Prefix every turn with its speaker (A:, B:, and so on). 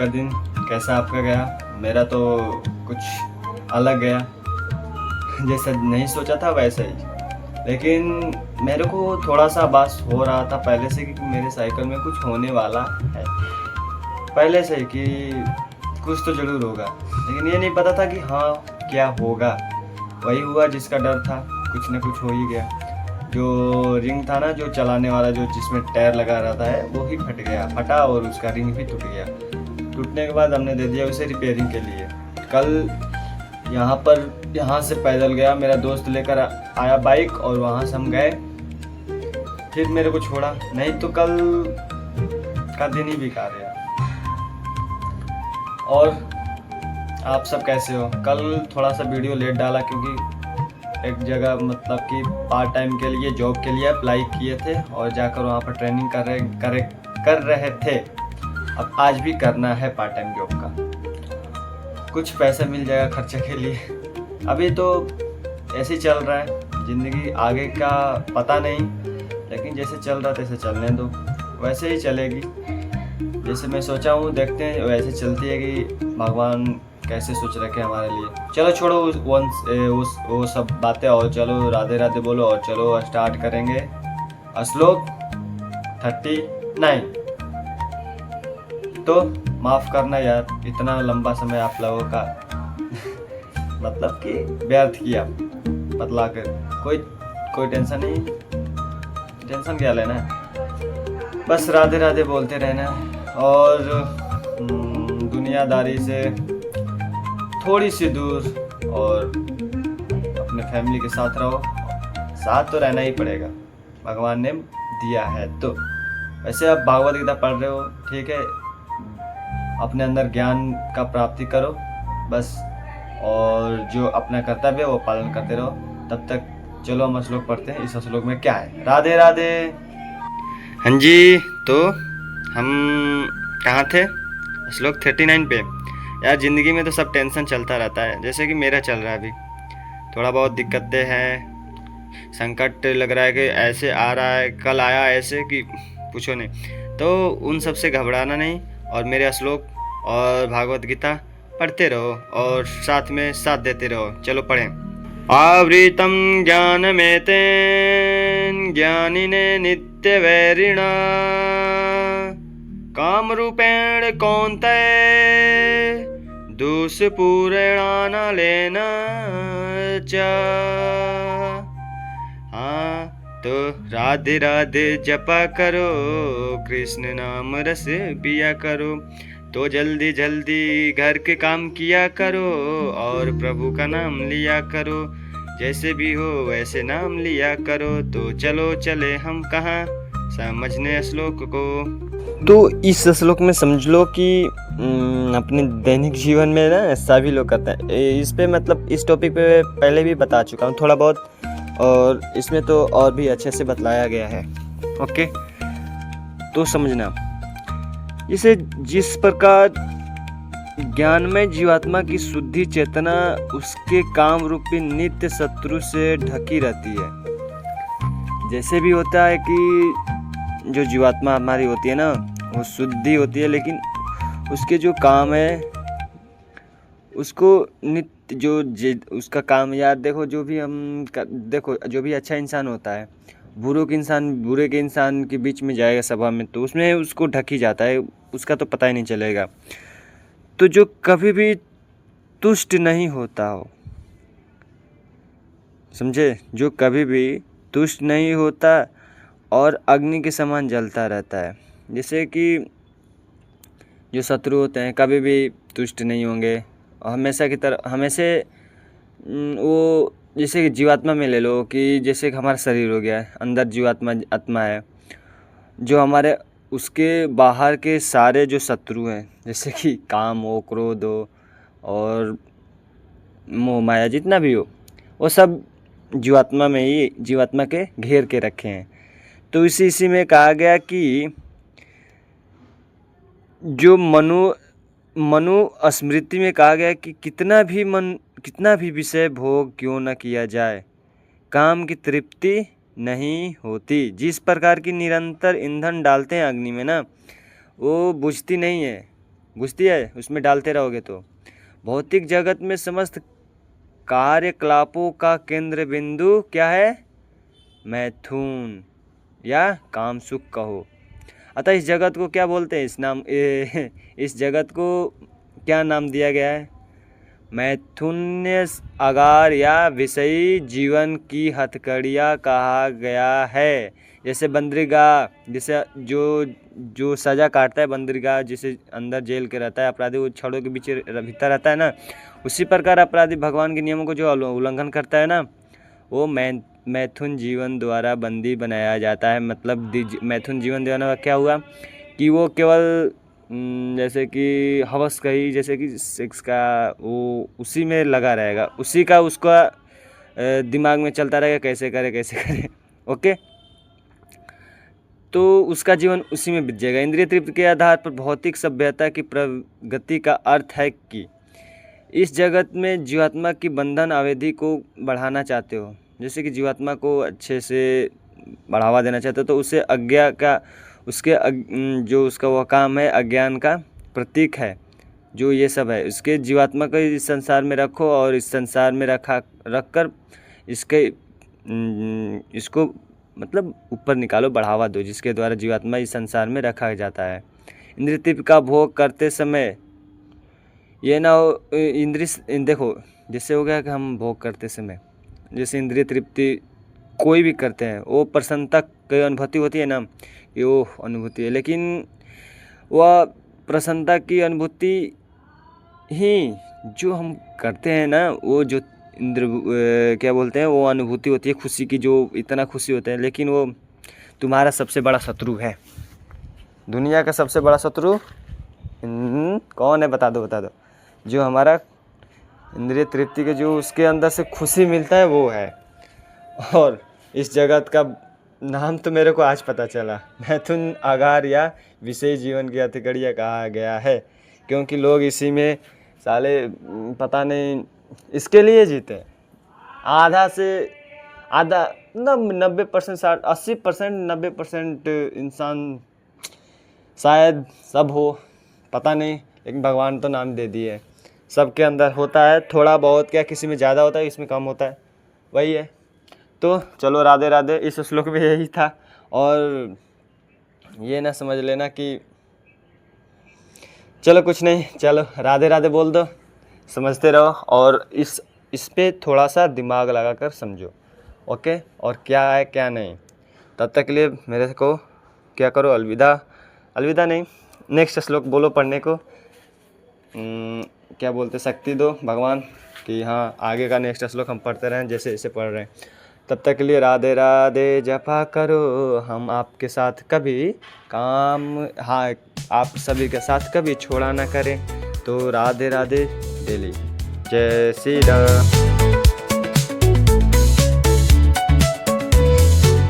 A: का दिन कैसा आपका गया? मेरा तो कुछ अलग गया, जैसा नहीं सोचा था वैसा ही। लेकिन मेरे को थोड़ा सा आभास हो रहा था पहले से कि मेरे साइकिल में कुछ होने वाला है, पहले से कि कुछ तो ज़रूर होगा, लेकिन ये नहीं पता था कि हाँ क्या होगा। वही हुआ जिसका डर था, कुछ ना कुछ हो ही गया। जो रिंग था ना, जो चलाने वाला, जो जिसमें टायर लगा रहता है, वो ही फटा और उसका रिंग भी टूट गया। टूटने के बाद हमने दे दिया उसे रिपेयरिंग के लिए। कल यहाँ से पैदल गया, मेरा दोस्त लेकर आया बाइक और वहाँ से हम गए, फिर मेरे को छोड़ा। नहीं तो कल का दिन ही बेकार है। और आप सब कैसे हो? कल थोड़ा सा वीडियो लेट डाला क्योंकि एक जगह मतलब कि पार्ट टाइम के लिए, जॉब के लिए अप्लाई किए थे और जाकर वहाँ पर ट्रेनिंग कर रहे थे। अब आज भी करना है पार्ट टाइम जॉब का, कुछ पैसा मिल जाएगा खर्चे के लिए। अभी तो ऐसे ही चल रहा है ज़िंदगी, आगे का पता नहीं, लेकिन जैसे चल रहा तैसे चलने दो, वैसे ही चलेगी। जैसे मैं सोचा हूँ, देखते हैं वैसे चलती है कि भगवान कैसे सोच रखे हमारे लिए। चलो छोड़ो वो सब बातें, और चलो राधे राधे बोलो और चलो स्टार्ट करेंगे श्लोक 39। तो माफ़ करना यार, इतना लंबा समय आप लोगों का मतलब कि व्यर्थ किया बतला कर। कोई टेंशन नहीं, टेंशन क्या लेना है, बस राधे राधे बोलते रहना है और दुनियादारी से थोड़ी सी दूर और अपने फैमिली के साथ रहो। साथ तो रहना ही पड़ेगा, भगवान ने दिया है तो। वैसे आप भागवत गीता पढ़ रहे हो, ठीक है, अपने अंदर ज्ञान का प्राप्ति करो बस, और जो अपना कर्तव्य है वो पालन करते रहो तब तक। चलो हम श्लोक पढ़ते हैं। इस श्लोक में क्या है? राधे राधे। हाँ जी, तो हम कहाँ थे? श्लोक 39 पे। यार ज़िंदगी में तो सब टेंशन चलता रहता है, जैसे कि मेरा चल रहा है अभी। थोड़ा बहुत दिक्कतें हैं, संकट लग रहा है कि ऐसे आ रहा है, कल आया ऐसे कि पूछो नहीं। तो उन सब से घबराना नहीं, और मेरे श्लोक और भागवत गीता पढ़ते रहो और साथ में साथ देते रहो। चलो पढ़ें। आवृतं ज्ञानमेतेन ज्ञानिने नित्यवैरिणा कामरूपेण कौन्तेय दुष्पूरेणानलेन च। हाँ, तो राधे राधे जपा करो, कृष्ण नाम रस पिया करो, तो जल्दी जल्दी घर के काम किया करो और प्रभु का नाम लिया करो। जैसे भी हो वैसे नाम लिया करो। तो चलो चले हम कहाँ समझने श्लोक को। तो इस श्लोक में समझ लो कि अपने दैनिक जीवन में ना सभी लोग करते हैं इस पे, मतलब इस टॉपिक पे पहले भी बता चुका हूँ थोड़ा बहुत, और इसमें तो और भी अच्छे से बतलाया गया है। ओके, तो समझना इसे। जिस प्रकार ज्ञानमय जीवात्मा की शुद्धि चेतना उसके काम रूपी नित्य शत्रु से ढकी रहती है। जैसे भी होता है कि जो जीवात्मा हमारी होती है ना, वो शुद्धि होती है, लेकिन उसके जो काम है उसको नित्य उसका काम, यार देखो, जो भी देखो, जो भी अच्छा इंसान होता है, बुरे के इंसान के बीच में जाएगा सभा में, तो उसमें उसको ढक ही जाता है, उसका तो पता ही नहीं चलेगा। तो जो कभी भी तुष्ट नहीं होता हो, समझे, जो कभी भी तुष्ट नहीं होता और अग्नि के समान जलता रहता है। जैसे कि जो शत्रु होते हैं कभी भी तुष्ट नहीं होंगे, और हमेशा वो, जैसे कि जीवात्मा में ले लो कि जैसे कि हमारा शरीर हो गया है, अंदर जीवात्मा आत्मा है, जो हमारे उसके बाहर के सारे जो शत्रु हैं, जैसे कि काम हो, क्रोध हो और मोह माया, जितना भी हो, वो सब जीवात्मा के घेर के रखे हैं। तो इसी में कहा गया कि जो मनु स्मृति में कहा गया कि कितना भी विषय भोग क्यों न किया जाए, काम की तृप्ति नहीं होती। जिस प्रकार की निरंतर ईंधन डालते हैं अग्नि में ना, वो बुझती नहीं है, घुसती है, उसमें डालते रहोगे तो। भौतिक जगत में समस्त कार्यकलापों का केंद्र बिंदु क्या है? मैथुन या काम सुख कहो। अतः इस जगत को क्या बोलते हैं? इस जगत को क्या नाम दिया गया है? मैथुन्य आगार या विषयी जीवन की हथकड़ियाँ कहा गया है। जैसे बंदरगाह, जैसे जो सज़ा काटता है बंदरगाह, जिसे अंदर जेल के रहता है अपराधी, वो छड़ों के बीच भीतर रहता है ना, उसी प्रकार अपराधी भगवान के नियमों को जो उल्लंघन करता है ना, वो मैथुन जीवन द्वारा बंदी बनाया जाता है। मतलब मैथुन जीवन देने का क्या हुआ कि वो केवल जैसे कि हवस कही, जैसे कि सेक्स का, वो उसी में लगा रहेगा, उसी का उसका दिमाग में चलता रहेगा कैसे करे ओके, तो उसका जीवन उसी में बीत जाएगा। इंद्रिय तृप्ति के आधार पर भौतिक सभ्यता की प्रगति का अर्थ है कि इस जगत में जीवात्मा की बंधन अवधि को बढ़ाना चाहते हो। जैसे कि जीवात्मा को अच्छे से बढ़ावा देना चाहते हो, तो उसे अज्ञा का, उसके जो उसका वह काम है अज्ञान का प्रतीक है, जो ये सब है, उसके जीवात्मा को इस संसार में रखो और इस संसार में रख कर इसको मतलब ऊपर निकालो, बढ़ावा दो, जिसके द्वारा जीवात्मा इस संसार में रखा जाता है। इंद्रिय तृप्ति का भोग करते समय ये ना हो देखो, जैसे हो गया कि हम भोग करते समय, जैसे इंद्रिय तृप्ति कोई भी करते हैं, वो प्रसन्नता की अनुभूति होती है ना, कि वो अनुभूति है, लेकिन वह प्रसन्नता की अनुभूति ही जो हम करते हैं ना, वो जो क्या बोलते हैं, वो अनुभूति होती है खुशी की, जो इतना खुशी होता है, लेकिन वो तुम्हारा सबसे बड़ा शत्रु है। दुनिया का सबसे बड़ा शत्रु कौन है? बता दो। जो हमारा इंद्रिय तृप्ति के जो उसके अंदर से खुशी मिलता है वो है। और इस जगत का नाम तो मेरे को आज पता चला, मैथुन आगार या विषय जीवन की हथकड़ियाँ कहा गया है, क्योंकि लोग इसी में साले पता नहीं इसके लिए जीते। आधा से आधा 90%, 80%, 90% इंसान शायद सब हो, पता नहीं, लेकिन भगवान तो नाम दे दिए। सबके अंदर होता है थोड़ा बहुत, क्या किसी में ज़्यादा होता है, इसमें कम होता है, वही है। तो चलो राधे राधे, इस श्लोक में यही था। और ये ना समझ लेना कि चलो कुछ नहीं, चलो राधे राधे बोल दो, समझते रहो, और इस पे थोड़ा सा दिमाग लगा कर समझो, ओके। और क्या है क्या नहीं, तब तक के लिए मेरे को क्या करो, अलविदा नहीं, नेक्स्ट श्लोक बोलो पढ़ने को। क्या बोलते, शक्ति दो भगवान कि हाँ आगे का नेक्स्ट श्लोक हम पढ़ते रहें जैसे जैसे पढ़ रहे हैं। तब तक के लिए राधे राधे जपा करो, हम आपके साथ कभी काम, हाँ आप सभी के साथ कभी छोड़ा ना करें। तो राधे राधे डेली, जय श्री राम।